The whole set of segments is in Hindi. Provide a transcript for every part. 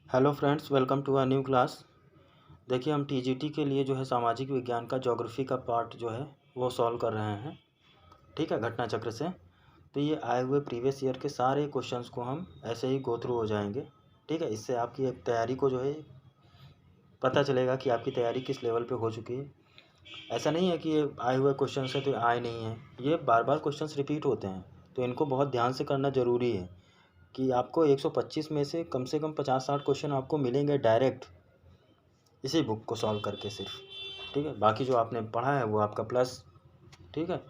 Hello friends, welcome to a new class. देखिए, हम टीजीटी के लिए जो है सामाजिक विज्ञान का ज्योग्राफी का पार्ट जो है वो सॉल्व कर रहे हैं। ठीक है, घटना चक्र से। तो ये आए हुए प्रीवियस ईयर के सारे क्वेश्चंस को हम ऐसे ही गो थ्रू हो जाएंगे। ठीक है, इससे आपकी एक तैयारी को जो है पता चलेगा कि आपकी तैयारी किस लेवल पे हो चुकी है। ऐसा नहीं है कि ये आए हुए क्वेश्चन है तो आए नहीं हैं, ये बार बार क्वेश्चंस रिपीट होते हैं, तो इनको बहुत ध्यान से करना ज़रूरी है कि आपको 125 में से कम 50-60 क्वेश्चन आपको मिलेंगे डायरेक्ट इसी बुक को सॉल्व करके सिर्फ। ठीक है, बाकी जो आपने पढ़ा है वो आपका प्लस। ठीक है,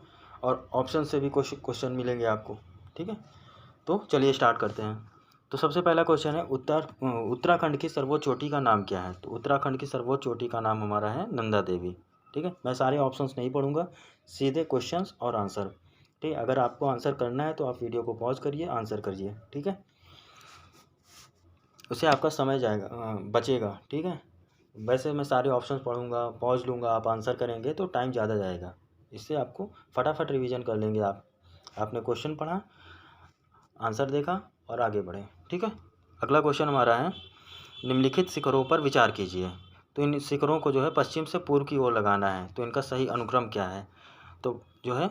और ऑप्शन से भी क्वेश्चन मिलेंगे आपको। ठीक है, तो चलिए स्टार्ट करते हैं। तो सबसे पहला क्वेश्चन है उत्तराखंड की सर्वोच्च चोटी का नाम क्या है। तो उत्तराखंड की सर्वोच्च चोटी का नाम हमारा है नंदा देवी। ठीक है, मैं सारे ऑप्शंस नहीं पढ़ूंगा, सीधे क्वेश्चंस और आंसर। ठीक है, अगर आपको आंसर करना है तो आप वीडियो को पॉज करिए, आंसर करिए। ठीक है, उससे आपका समय जाएगा, बचेगा। ठीक है, वैसे मैं सारे ऑप्शंस पढ़ूंगा, पॉज लूँगा, आप आंसर करेंगे तो टाइम ज़्यादा जाएगा। इससे आपको फटाफट रिवीजन कर लेंगे आप। आपने क्वेश्चन पढ़ा, आंसर देखा और आगे बढ़े। ठीक है, अगला क्वेश्चन हमारा है निम्नलिखित शिखरों पर विचार कीजिए। तो इन शिखरों को जो है पश्चिम से पूर्व की ओर लगाना है, तो इनका सही अनुक्रम क्या है। तो जो है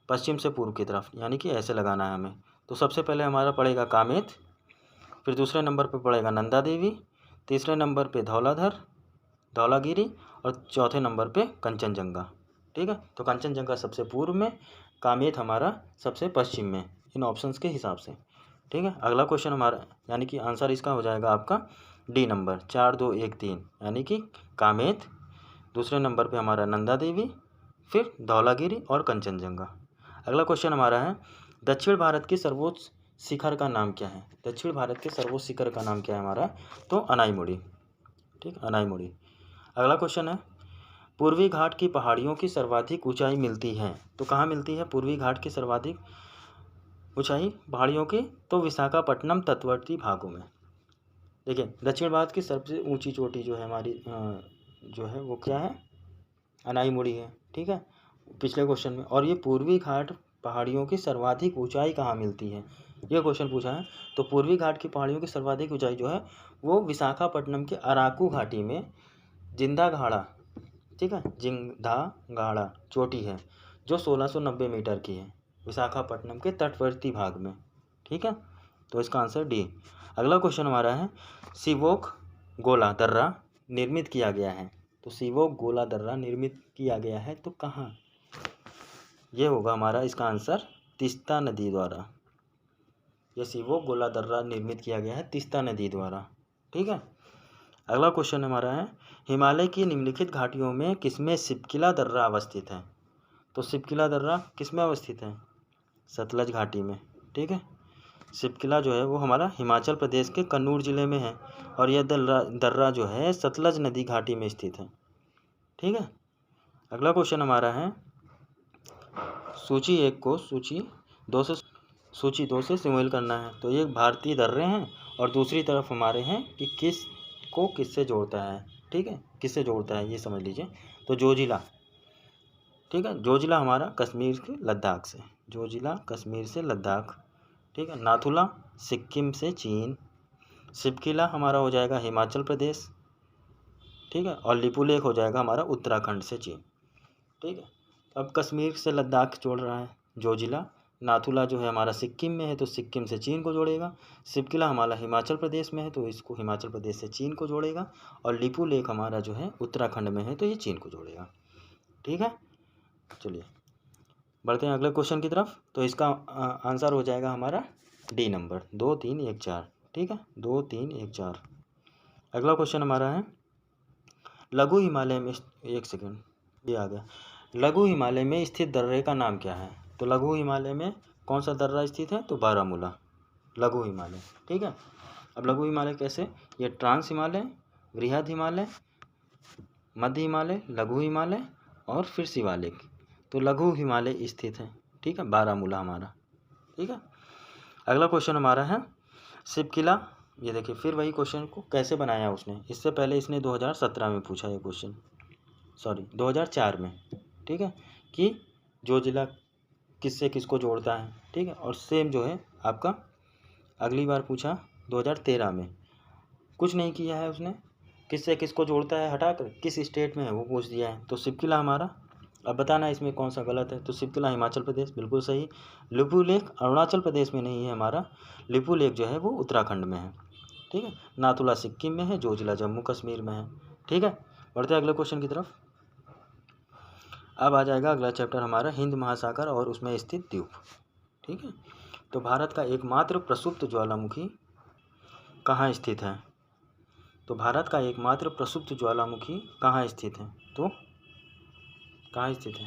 पश्चिम से पूर्व की तरफ, यानी कि ऐसे लगाना है हमें। तो सबसे पहले हमारा पड़ेगा कामेत, फिर दूसरे नंबर पर पड़ेगा नंदा देवी, तीसरे नंबर पे धौलागिरी और चौथे नंबर पे कंचनजंगा। ठीक है, तो कंचनजंगा सबसे पूर्व में, कामेत हमारा सबसे पश्चिम में, इन ऑप्शंस के हिसाब से। ठीक है, अगला क्वेश्चन हमारा, यानी कि आंसर इसका हो जाएगा आपका डी नंबर 4 2 1 3, यानी कि कामेत, दूसरे नंबर पे हमारा नंदा देवी, फिर धौलागिरी और कंचनजंगा। अगला क्वेश्चन हमारा है दक्षिण भारत की सर्वोच्च शिखर का नाम क्या है। दक्षिण भारत के सर्वोच्च शिखर का नाम क्या है हमारा, तो अनाईमुड़ी। ठीक, अनाईमुड़ी। अगला क्वेश्चन है पूर्वी घाट की पहाड़ियों की सर्वाधिक ऊंचाई मिलती है। तो कहाँ मिलती है पूर्वी घाट की सर्वाधिक ऊंचाई पहाड़ियों की, तो विशाखापट्टनम तटवर्ती भागों में। देखिए, दक्षिण भारत की सबसे ऊंची चोटी जो है हमारी जो है वो क्या है, अनाईमुड़ी है। ठीक है, पिछले क्वेश्चन में। और ये पूर्वी घाट पहाड़ियों की सर्वाधिक ऊंचाई कहाँ मिलती है, ये क्वेश्चन पूछा है। तो पूर्वी घाट की पहाड़ियों की सर्वाधिक ऊंचाई जो है वो विशाखापट्टनम के अराकू घाटी में जिंदा घाड़ा, ठीक है, जिंदा घाड़ा चोटी है जो 1690 मीटर की है, विशाखापट्टनम के तटवर्ती भाग में। ठीक है, तो इसका आंसर डी। अगला क्वेश्चन हमारा है सिवोक गोला दर्रा निर्मित किया गया है। तो सिवोक गोला दर्रा निर्मित किया गया है तो कहाँ, ये होगा हमारा इसका आंसर तीस्ता नदी द्वारा। ये सिवोक गोला दर्रा निर्मित किया गया है तीस्ता नदी द्वारा। ठीक है, अगला क्वेश्चन हमारा है हिमालय की निम्नलिखित घाटियों में किसमें सिपकिला दर्रा अवस्थित है। तो सिपकिला दर्रा किसमें अवस्थित है, सतलज घाटी में। ठीक है, सिपकिला जो है वो हमारा हिमाचल प्रदेश के कन्नूर जिले में है और यह दर्रा जो है सतलज नदी घाटी में स्थित है। ठीक है, अगला क्वेश्चन हमारा है सूची 1 को सूची दो से सिमुलेट करना है। तो ये भारतीय दर्रे हैं और दूसरी तरफ हमारे हैं कि किस को किससे जोड़ता है। ठीक है, किससे जोड़ता है ये समझ लीजिए। तो जोजिला, ठीक है, जोजिला हमारा कश्मीर से लद्दाख से, जोजिला कश्मीर से लद्दाख। ठीक है, नाथुला सिक्किम से चीन, सिपकिला हमारा हो जाएगा हिमाचल प्रदेश। ठीक है, और लिपुलेख हो जाएगा हमारा उत्तराखंड से चीन। ठीक है, अब कश्मीर से लद्दाख जोड़ रहा है जोजिला, नाथुला जो है हमारा सिक्किम में है तो सिक्किम से चीन को जोड़ेगा, सिपकिला हमारा हिमाचल प्रदेश में है तो इसको हिमाचल प्रदेश से चीन को जोड़ेगा, और लिपुलेख हमारा जो है उत्तराखंड में है तो ये चीन को जोड़ेगा। ठीक है, चलिए बढ़ते हैं अगले क्वेश्चन की तरफ। तो इसका आंसर हो जाएगा हमारा डी नंबर 2 3 1 4। ठीक है, 2 3 1 4। अगला क्वेश्चन हमारा है लघु हिमालय में, एक सेकेंड, ये आ गया, लघु हिमालय में स्थित दर्रे का नाम क्या है। तो लघु हिमालय में कौन सा दर्रा स्थित है, तो बारामूला लघु हिमालय। ठीक है, अब लघु हिमालय कैसे, ये ट्रांस हिमालय, वृहद हिमालय, मध्य हिमालय, लघु हिमालय और फिर शिवालिक। तो लघु हिमालय स्थित है। ठीक है, बारामूला हमारा। ठीक है, अगला क्वेश्चन हमारा है सिपकिला। ये देखिए फिर वही क्वेश्चन को कैसे बनाया उसने, इससे पहले इसने 2017 में पूछा ये क्वेश्चन, सॉरी 2004 में। ठीक है, कि जो जिला किससे किसको जोड़ता है। ठीक है, और सेम जो है आपका अगली बार पूछा 2013 में कुछ नहीं किया है उसने। किससे किसको जोड़ता है हटाकर, किस स्टेट में है वो पूछ दिया है। तो शिवकिला हमारा, अब बताना इसमें कौन सा गलत है। तो शिवकिला हिमाचल प्रदेश बिल्कुल सही। लिपू लेक अरुणाचल प्रदेश में नहीं है हमारा, लिपू लेक जो है वो उत्तराखंड में है। ठीक है, नाथुला सिक्किम में है, जोजिला जम्मू कश्मीर में है। ठीक है, बढ़ते हैं अगले क्वेश्चन की तरफ। अब आ जाएगा अगला चैप्टर हमारा हिंद महासागर और उसमें स्थित द्वीप। ठीक है, तो भारत का एकमात्र प्रसुप्त ज्वालामुखी कहाँ स्थित है। तो भारत का एकमात्र प्रसुप्त ज्वालामुखी कहाँ स्थित है। तो कहाँ स्थित है,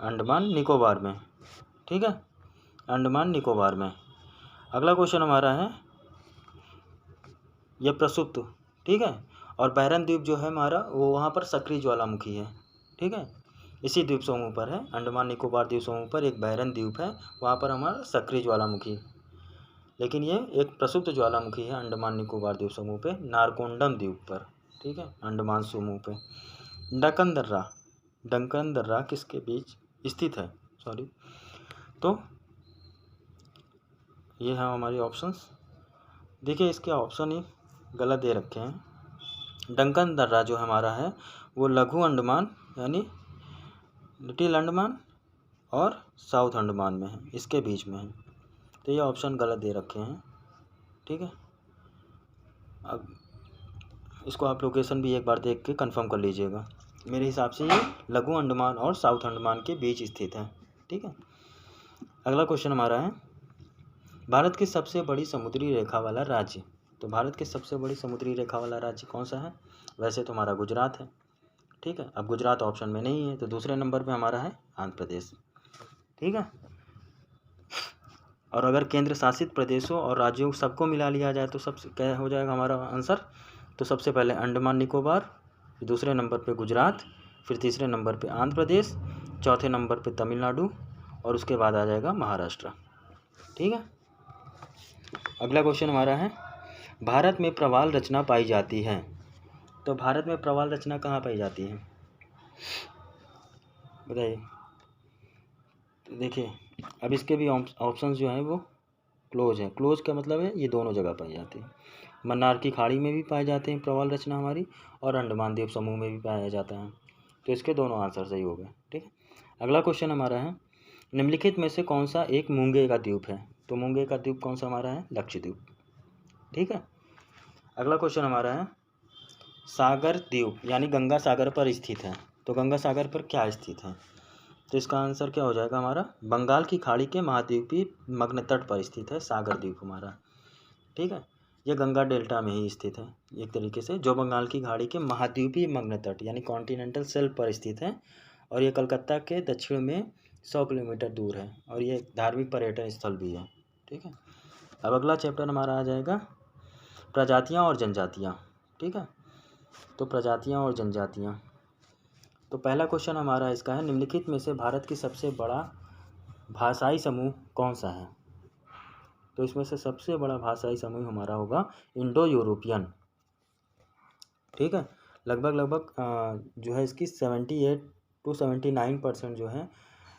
अंडमान निकोबार में। ठीक है, अंडमान निकोबार में। अगला क्वेश्चन हमारा है यह प्रसुप्त, ठीक है, और बैरन द्वीप जो है हमारा वो वहाँ पर सक्रिय ज्वालामुखी है। ठीक है, इसी द्वीप समूह पर है, अंडमान निकोबार द्वीप समूह पर एक बैरन द्वीप है, वहाँ पर हमारा सक्रिय ज्वालामुखी, लेकिन ये एक प्रसुप्त ज्वालामुखी है अंडमान निकोबार द्वीप समूह पे, नारकोंडम द्वीप पर। ठीक है, अंडमान समूह पे। डक्कन दर्रा, डक्कन दर्रा किसके बीच स्थित है, सॉरी। तो ये हैं हमारी ऑप्शंस। देखिए इसके ऑप्शन ही गलत दे रखे हैं। डक्कन दर्रा जो हमारा है वो लघु अंडमान यानी लिटिल अंडमान और साउथ अंडमान में है, इसके बीच में है। तो ये ऑप्शन गलत दे रखे हैं। ठीक है, अब इसको आप लोकेशन भी एक बार देख के कंफर्म कर लीजिएगा। मेरे हिसाब से ये लघु अंडमान और साउथ अंडमान के बीच स्थित है। ठीक है, अगला क्वेश्चन हमारा है भारत की सबसे बड़ी समुद्री रेखा वाला राज्य। तो भारत की सबसे बड़ी समुद्री रेखा वाला राज्य कौन सा है। वैसे तो हमारा गुजरात है। ठीक है, अब गुजरात ऑप्शन में नहीं है, तो दूसरे नंबर पे हमारा है आंध्र प्रदेश। ठीक है, और अगर केंद्र शासित प्रदेशों और राज्यों सबको मिला लिया जाए तो सबसे क्या हो जाएगा हमारा आंसर। तो सबसे पहले अंडमान निकोबार, फिर दूसरे नंबर पे गुजरात, फिर तीसरे नंबर पे आंध्र प्रदेश, चौथे नंबर पे तमिलनाडु और उसके बाद आ जाएगा महाराष्ट्र। ठीक है, अगला क्वेश्चन हमारा है भारत में प्रवाल रचना पाई जाती है। तो भारत में प्रवाल रचना कहाँ पाई जाती है बताइए। तो देखिए अब इसके भी ऑप्शंस जो हैं वो क्लोज हैं। क्लोज का मतलब है ये दोनों जगह पाई जाती है। मन्नार की खाड़ी में भी पाए जाते हैं प्रवाल रचना हमारी, और अंडमान द्वीप समूह में भी पाया जाता है। तो इसके दोनों आंसर सही हो गए। ठीक है, अगला क्वेश्चन हमारा है निम्नलिखित में से कौन सा एक मूंगे का द्वीप है। तो मूंगे का द्वीप कौन सा हमारा है, लक्षद्वीप। ठीक है, अगला क्वेश्चन हमारा है सागर द्वीप यानी गंगा सागर पर स्थित है। तो गंगा सागर पर क्या स्थित है। तो इसका आंसर क्या हो जाएगा हमारा बंगाल की खाड़ी के महाद्वीपीय मग्न तट पर स्थित है सागर द्वीप हमारा। ठीक है, ये गंगा डेल्टा में ही स्थित है एक तरीके से, जो बंगाल की खाड़ी के महाद्वीपीय मग्न तट यानी कॉन्टिनेंटल शेल्फ पर स्थित है, और ये कलकत्ता के दक्षिण में 100 किलोमीटर दूर है, और ये धार्मिक पर्यटन स्थल भी है। ठीक है, अब अगला चैप्टर हमारा आ जाएगा प्रजातियाँ और जनजातियाँ। ठीक है, तो प्रजातियाँ और जनजातियाँ। तो पहला क्वेश्चन हमारा इसका है निम्नलिखित में से भारत की सबसे बड़ा भाषाई समूह कौन सा है। तो इसमें से सबसे बड़ा भाषाई समूह हमारा होगा इंडो यूरोपियन। ठीक है, लगभग जो है इसकी 78 to 79% जो है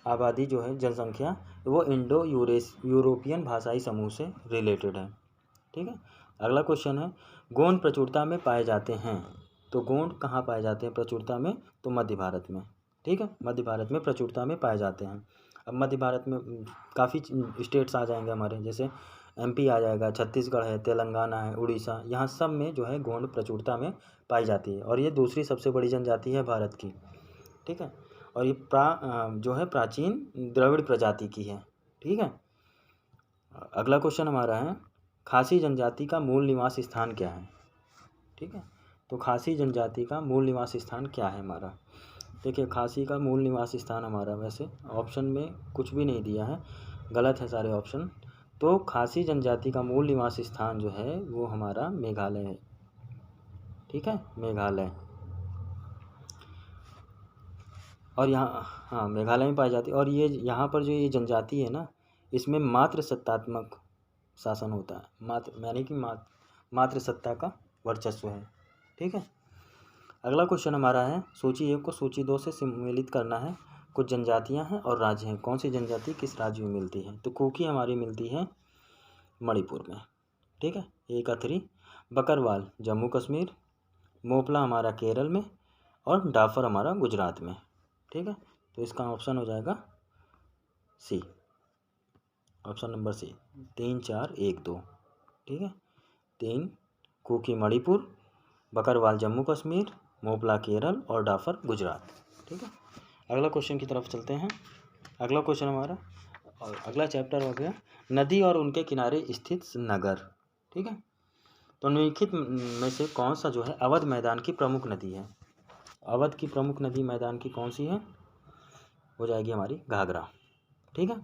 आबादी जो है जनसंख्या वो इंडो यूरोपियन भाषाई समूह से रिलेटेड है। ठीक है, अगला क्वेश्चन है गोंड प्रचुरता में पाए जाते हैं। तो गोंड कहाँ पाए जाते हैं प्रचुरता में, तो मध्य भारत में। ठीक है, मध्य भारत में प्रचुरता में पाए जाते हैं। अब मध्य भारत में काफ़ी स्टेट्स आ जाएंगे हमारे, जैसे एमपी आ जाएगा, छत्तीसगढ़ है, तेलंगाना है, उड़ीसा, यहाँ सब में जो है गोंड प्रचुरता में पाई जाती है, और ये दूसरी सबसे बड़ी जनजाति है भारत की। ठीक है, और ये जो है प्राचीन द्रविड़ प्रजाति की है। ठीक है, अगला क्वेश्चन हमारा है खासी जनजाति का मूल निवास स्थान क्या है। ठीक है, तो खासी जनजाति का मूल निवास स्थान क्या है हमारा। देखिए खासी का मूल निवास स्थान हमारा, वैसे ऑप्शन में कुछ भी नहीं दिया है, गलत है सारे ऑप्शन। तो खासी जनजाति का मूल निवास स्थान जो है वो हमारा मेघालय है। ठीक है, मेघालय, और यहाँ हाँ मेघालय में पाई जाती है, और ये यहाँ पर जो ये जनजाति है ना इसमें मात्र सत्तात्मक शासन होता है, मात्र यानी कि मात्र सत्ता का वर्चस्व है। ठीक है, अगला क्वेश्चन हमारा है सूची 1 को सूची 2 से सम्मिलित करना है। कुछ जनजातियां हैं और राज्य हैं, कौन सी जनजाति किस राज्य में मिलती है। तो कुकी हमारी मिलती है मणिपुर में। ठीक है, एक अथरी। बकरवाल जम्मू कश्मीर, मोपला हमारा केरल में और डाफर हमारा गुजरात में। ठीक है, तो इसका ऑप्शन हो जाएगा सी, ऑप्शन नंबर सी। 3 4 1 2। ठीक है, 3 कुकी मणिपुर, बकरवाल जम्मू कश्मीर, मोपला केरल और डाफर गुजरात। ठीक है, अगला क्वेश्चन की तरफ चलते हैं। अगला क्वेश्चन हमारा और अगला चैप्टर हो गया नदी और उनके किनारे स्थित नगर। ठीक है, तो निम्नलिखित में से कौन सा जो है अवध मैदान की प्रमुख नदी है? अवध की प्रमुख नदी मैदान की कौन सी है? हो जाएगी हमारी घाघरा। ठीक है,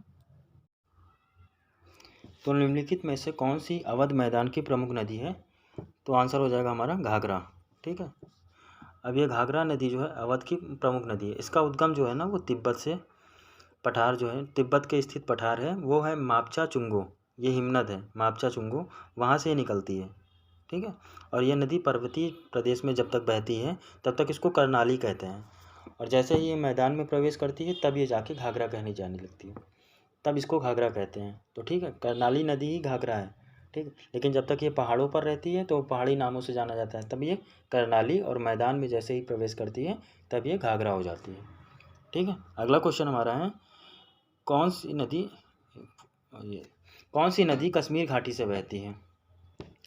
तो निम्नलिखित में से कौन सी अवध मैदान की प्रमुख नदी है? तो आंसर हो जाएगा हमारा घाघरा। ठीक है, अब ये घाघरा नदी जो है अवध की प्रमुख नदी है। इसका उद्गम जो है ना वो तिब्बत से, पठार जो है तिब्बत के स्थित पठार है वो है मापचा चुंगो, ये हिमनद है मापचा चुंगो, वहाँ से निकलती है। ठीक है, और यह नदी पर्वतीय प्रदेश में जब तक बहती है तब तक इसको कर्नाली कहते हैं, और जैसे ही ये मैदान में प्रवेश करती है तब ये जाके घाघरा कहने जाने लगती है, तब इसको घाघरा कहते हैं। तो ठीक है, कर्नाली नदी ही घाघरा है। ठीक, लेकिन जब तक ये पहाड़ों पर रहती है तो पहाड़ी नामों से जाना जाता है, तब ये कर्नाली, और मैदान में जैसे ही प्रवेश करती है तब ये घाघरा हो जाती है। ठीक है, अगला क्वेश्चन हमारा है कौन सी नदी कश्मीर घाटी से बहती है?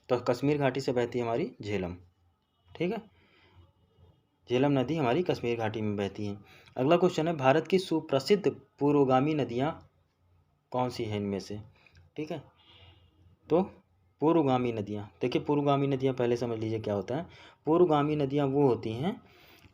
तो कश्मीर घाटी से बहती है हमारी झेलम। ठीक है, झेलम नदी हमारी कश्मीर घाटी में बहती है। अगला क्वेश्चन है भारत की सुप्रसिद्ध पूर्वगामी नदियाँ कौन सी हैं इनमें से? ठीक है, तो पूर्वगामी नदियाँ, देखिए पूर्वगामी नदियाँ पहले समझ लीजिए क्या होता है। पूर्वगामी नदियाँ वो होती हैं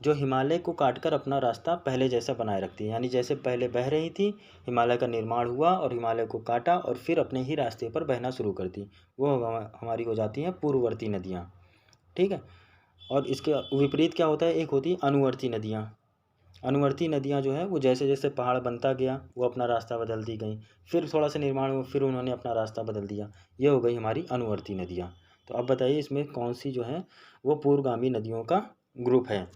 जो हिमालय को काटकर अपना रास्ता पहले जैसा बनाए रखती है, यानी जैसे पहले बह रही थी, हिमालय का निर्माण हुआ और हिमालय को काटा और फिर अपने ही रास्ते पर बहना शुरू कर दी, वो हमारी हो जाती हैं पूर्ववर्ती नदियाँ। ठीक है, और इसके विपरीत क्या होता है, एक होती है अनुवर्ती नदियाँ। अनुवर्ती नदियाँ जो है वो जैसे जैसे पहाड़ बनता गया वो अपना रास्ता बदलती गई, फिर थोड़ा सा निर्माण हुआ फिर उन्होंने अपना रास्ता बदल दिया, ये हो गई हमारी अनुवर्ती नदियाँ। तो अब बताइए इसमें कौन सी जो है वो पूर्वगामी नदियों का ग्रुप है?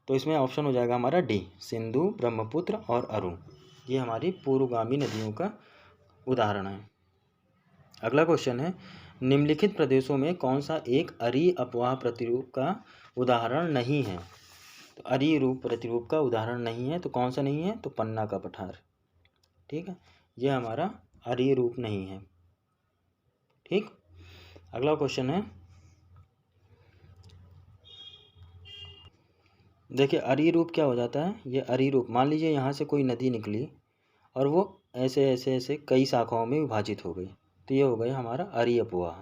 तो इसमें ऑप्शन हो जाएगा हमारा डी, सिंधु, ब्रह्मपुत्र और अरुण, ये हमारी पूर्वगामी नदियों का उदाहरण है। अगला क्वेश्चन है निम्नलिखित प्रदेशों में कौन सा एक अरी अपवाह प्रतिरूप का उदाहरण नहीं है? तो अरी रूप प्रतिरूप का उदाहरण नहीं है, तो कौन सा नहीं है? तो पन्ना का पठार। ठीक है, यह हमारा अरी रूप नहीं है। ठीक, अगला क्वेश्चन है देखिए अरी रूप क्या हो जाता है, ये अरी रूप मान लीजिए यहाँ से कोई नदी निकली और वो ऐसे ऐसे ऐसे कई शाखाओं में विभाजित हो गई, तो ये हो गया हमारा अरी अपवाह।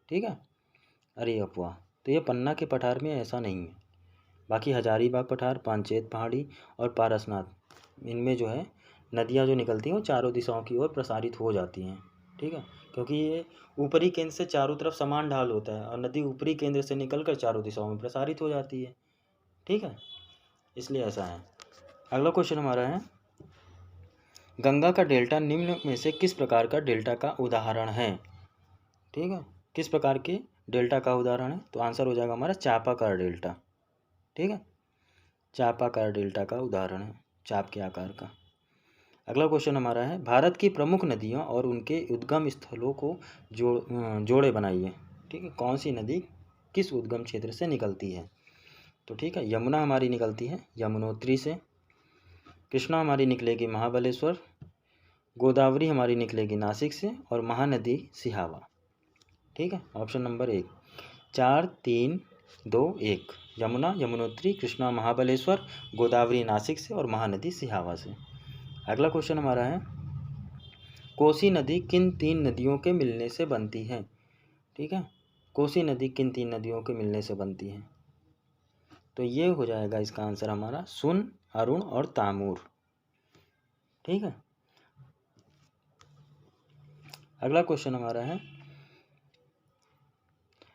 ठीक है, अरी अपवाह, तो ये पन्ना के पठार में ऐसा नहीं है। बाकी हजारीबाग पठार, पांचेत पहाड़ी और पारसनाथ, इनमें जो है नदियाँ जो निकलती हैं वो चारों दिशाओं की ओर प्रसारित हो जाती हैं। ठीक है, क्योंकि ये ऊपरी केंद्र से चारों तरफ समान ढाल होता है और नदी ऊपरी केंद्र से निकलकर चारों दिशाओं में प्रसारित हो जाती है। ठीक है, इसलिए ऐसा है। अगला क्वेश्चन हमारा है गंगा का डेल्टा निम्न में से किस प्रकार का डेल्टा का उदाहरण है? ठीक है, किस प्रकार के डेल्टा का उदाहरण है? तो आंसर हो जाएगा हमारा चापाकार डेल्टा। ठीक है, चापाकार डेल्टा का उदाहरण है, चाप के आकार का। अगला क्वेश्चन हमारा है भारत की प्रमुख नदियाँ और उनके उद्गम स्थलों को जोड़े बनाइए। ठीक है, कौन सी नदी किस उद्गम क्षेत्र से निकलती है? तो ठीक है, यमुना हमारी निकलती है यमुनोत्री से, कृष्णा हमारी निकलेगी महाबलेश्वर, गोदावरी हमारी निकलेगी नासिक से, और महानदी सिहावा। ठीक है, ऑप्शन नंबर 1 4 3 2 1, यमुना, यमुनोत्री, कृष्णा, महाबलेश्वर, गोदावरी नासिक से और महानदी सिहावा से। अगला क्वेश्चन हमारा है कोसी नदी किन 3 नदियों के मिलने से बनती है? ठीक है, कोसी नदी किन 3 नदियों के मिलने से बनती है? तो ये हो जाएगा इसका आंसर हमारा सुन, अरुण और तामूर। ठीक है, अगला क्वेश्चन हमारा है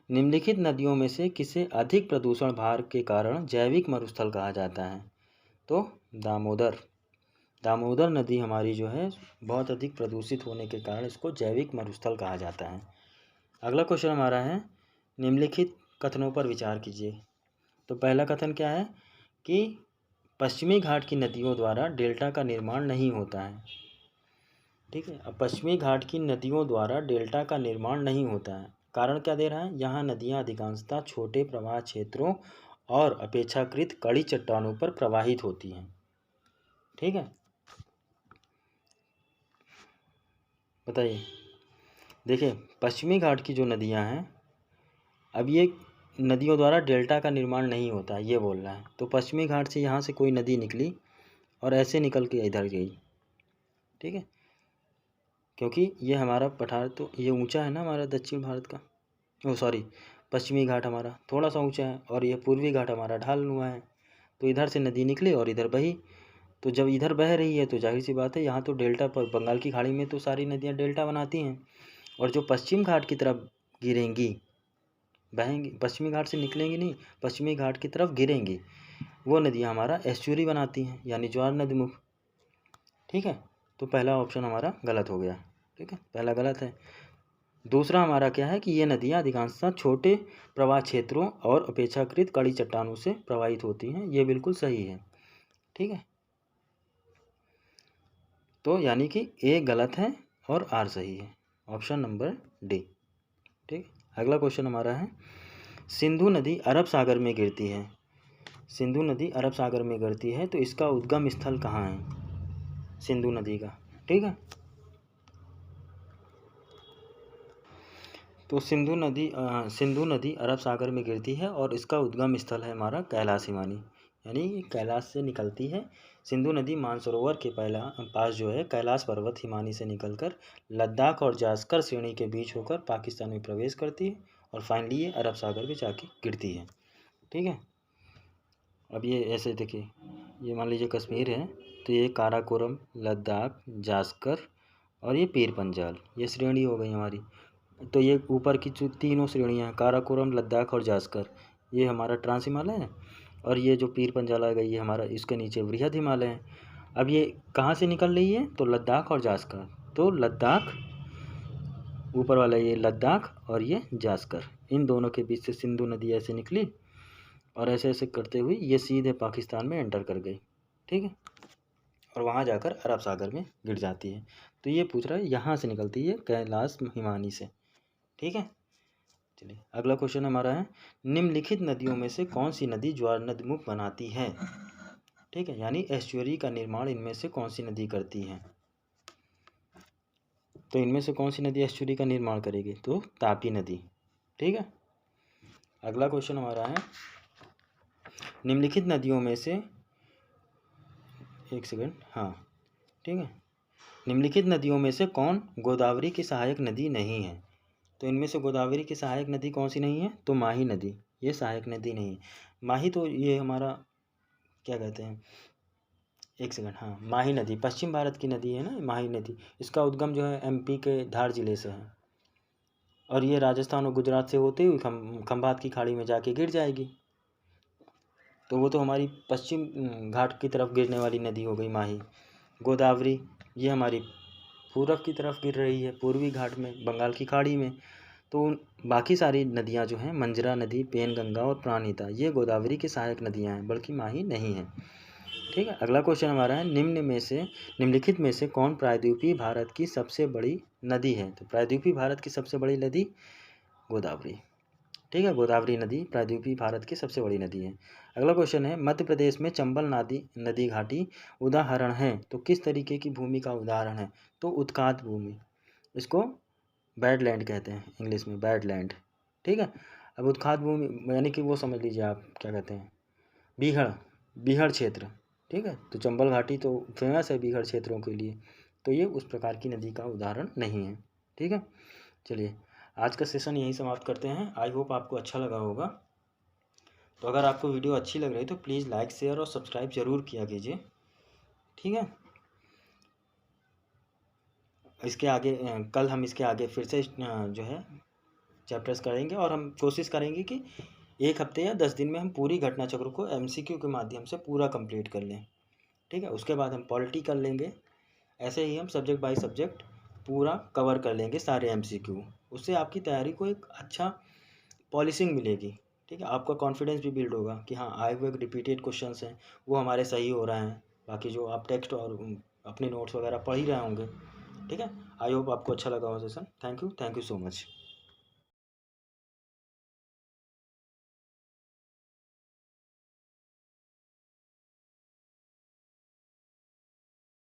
निम्नलिखित नदियों में से किसे अधिक प्रदूषण भार के कारण जैविक मरुस्थल कहा जाता है? तो दामोदर, दामोदर नदी हमारी जो है बहुत अधिक प्रदूषित होने के कारण इसको जैविक मरुस्थल कहा जाता है। अगला क्वेश्चन हमारा है निम्नलिखित कथनों पर विचार कीजिए। तो पहला कथन क्या है कि पश्चिमी घाट की नदियों द्वारा डेल्टा का निर्माण नहीं होता है। ठीक है। अब पश्चिमी घाट की नदियों द्वारा डेल्टा का निर्माण नहीं होता है। कारण क्या दे रहा है, यहाँ नदियाँ अधिकांशतः छोटे प्रवाह क्षेत्रों और अपेक्षाकृत कड़ी चट्टानों पर प्रवाहित होती हैं। ठीक है, बताइए। देखिए, पश्चिमी घाट की जो नदियाँ हैं, अब ये नदियों द्वारा डेल्टा का निर्माण नहीं होता है, ये बोल रहा है। तो पश्चिमी घाट से यहाँ से कोई नदी निकली और ऐसे निकल के इधर गई। ठीक है, क्योंकि ये हमारा पठार तो ये ऊंचा है ना, हमारा दक्षिण भारत का, ओ सॉरी, पश्चिमी घाट हमारा थोड़ा सा ऊंचा है और ये पूर्वी घाट हमारा ढाल हुआ है। तो इधर से नदी निकली और इधर बही। तो जब इधर बह रही है तो जाहिर सी बात है यहाँ तो डेल्टा पर, बंगाल की खाड़ी में तो सारी नदियाँ डेल्टा बनाती हैं। और जो पश्चिम घाट की तरफ गिरेंगी, बहेंगी, पश्चिमी घाट से निकलेंगी नहीं, पश्चिमी घाट की तरफ गिरेंगी, वो नदियाँ हमारा एस्चुरी बनाती हैं, यानी ज्वार नदीमुख। ठीक है, तो पहला ऑप्शन हमारा गलत हो गया। ठीक है, पहला गलत है। दूसरा हमारा क्या है कि ये नदियाँ अधिकांशतः छोटे प्रवाह क्षेत्रों और अपेक्षाकृत कड़ी चट्टानों से प्रवाहित होती हैं, ये बिल्कुल सही है। ठीक है, तो यानी कि ए गलत है और आर सही है, ऑप्शन नंबर डी। ठीक, अगला क्वेश्चन हमारा है, सिंधु नदी अरब सागर में गिरती है। सिंधु नदी अरब सागर में गिरती है, तो इसका उद्गम स्थल कहाँ है सिंधु नदी का। ठीक है, तो सिंधु नदी अरब सागर में गिरती है और इसका उद्गम स्थल है हमारा कैलाश हिमानी, यानी कैलाश से निकलती है। सिंधु नदी मानसरोवर के पास जो है कैलाश पर्वत हिमानी से निकलकर लद्दाख और जास्कर श्रेणी के बीच होकर पाकिस्तान में प्रवेश करती है और फाइनली ये अरब सागर में जाके गिरती है। ठीक है, अब ये ऐसे देखिए, ये मान लीजिए कश्मीर है, तो ये काराकोरम, लद्दाख, जास्कर और ये पीर पंजाल, ये श्रेणी हो गई हमारी। तो ये ऊपर की जो तीनों श्रेणियाँ हैं, काराकोरम, लद्दाख और जास्कर, ये हमारा ट्रांस हिमालय है। और ये जो पीर पंजाल आ गई, ये हमारा इसके नीचे वृहद हिमालय है। अब ये कहाँ से निकल रही है, तो लद्दाख और जास्कर। तो लद्दाख ऊपर वाला, ये लद्दाख और ये जास्कर, इन दोनों के बीच से सिंधु नदी ऐसे निकली और ऐसे ऐसे करते हुए ये सीधे पाकिस्तान में एंटर कर गई। ठीक है, और वहाँ जाकर अरब सागर में गिर जाती है। तो ये पूछ रहा है यहाँ से निकलती है कैलाश हिमानी से। ठीक है, चलिए अगला क्वेश्चन हमारा है, निम्नलिखित नदियों में से कौन सी नदी ज्वार नदमुख बनाती है। ठीक है, यानी एस्चुअरी का निर्माण इनमें से कौन सी नदी करती है। तो इनमें से कौन सी नदी एस्चुअरी का निर्माण करेगी, तो तापी नदी। ठीक है, अगला क्वेश्चन हमारा है, निम्नलिखित नदियों में से, एक सेकंड, हाँ ठीक है, निम्नलिखित नदियों में से कौन गोदावरी की सहायक नदी नहीं है। तो इनमें से गोदावरी की सहायक नदी कौन सी नहीं है, तो माही नदी, ये सहायक नदी नहीं है। माही तो ये हमारा क्या कहते हैं, एक सेकंड, हाँ माही नदी पश्चिम भारत की नदी है ना माही नदी, इसका उद्गम जो है एमपी के धार जिले से है और ये राजस्थान और गुजरात से होते हुए खंभात की खाड़ी में जाके गिर जाएगी। तो वो तो हमारी पश्चिम घाट की तरफ गिरने वाली नदी हो गई माही। गोदावरी ये हमारी पूरब की तरफ गिर रही है, पूर्वी घाट में, बंगाल की खाड़ी में। तो बाकी सारी नदियाँ जो हैं, मंजरा नदी, पेनगंगा और प्राणहिता, ये गोदावरी की सहायक नदियाँ हैं, बल्कि माही नहीं है। ठीक है, अगला क्वेश्चन हमारा है, निम्नलिखित में से कौन प्रायद्वीपीय भारत की सबसे बड़ी नदी है। तो प्रायद्वीपीय भारत की सबसे बड़ी नदी गोदावरी। ठीक है, गोदावरी नदी प्रायद्वीपीय भारत की सबसे बड़ी नदी है। अगला क्वेश्चन है, मध्य प्रदेश में चंबल नदी घाटी उदाहरण है, तो किस तरीके की भूमि का उदाहरण है, तो उत्खात भूमि, इसको बैडलैंड कहते हैं इंग्लिश में, बैडलैंड। ठीक है, अब उत्खात भूमि यानी कि वो समझ लीजिए आप क्या कहते हैं, बीहड़ क्षेत्र। ठीक है, तो चंबल घाटी तो फेमस है बीहड़ क्षेत्रों के लिए, तो ये उस प्रकार की नदी का उदाहरण नहीं है। ठीक है, चलिए आज का सेशन यहीं समाप्त करते हैं। आई होप आपको अच्छा लगा होगा। तो अगर आपको वीडियो अच्छी लग रही है तो प्लीज़ लाइक, शेयर और सब्सक्राइब ज़रूर किया कीजिए। ठीक है, इसके आगे कल हम इसके आगे फिर से जो है चैप्टर्स करेंगे और हम कोशिश करेंगे कि एक हफ्ते या 10 दिन में हम पूरी घटना चक्र को एमसीक्यू के माध्यम से पूरा कंप्लीट कर लें। ठीक है, उसके बाद हम पॉलिटी कर लेंगे। ऐसे ही हम सब्जेक्ट बाय सब्जेक्ट पूरा कवर कर लेंगे सारे एमसीक्यू। उससे आपकी तैयारी को एक अच्छा पॉलिशिंग मिलेगी। ठीक है, आपका कॉन्फिडेंस भी बिल्ड होगा कि हाँ आए हुए रिपीटेड क्वेश्चंस हैं वो हमारे सही हो रहे हैं। बाकी जो आप टेक्स्ट और अपने नोट्स वगैरह पढ़ ही रहे होंगे, ठीक है। आई होप आपको अच्छा लगा हो session. Thank you so much.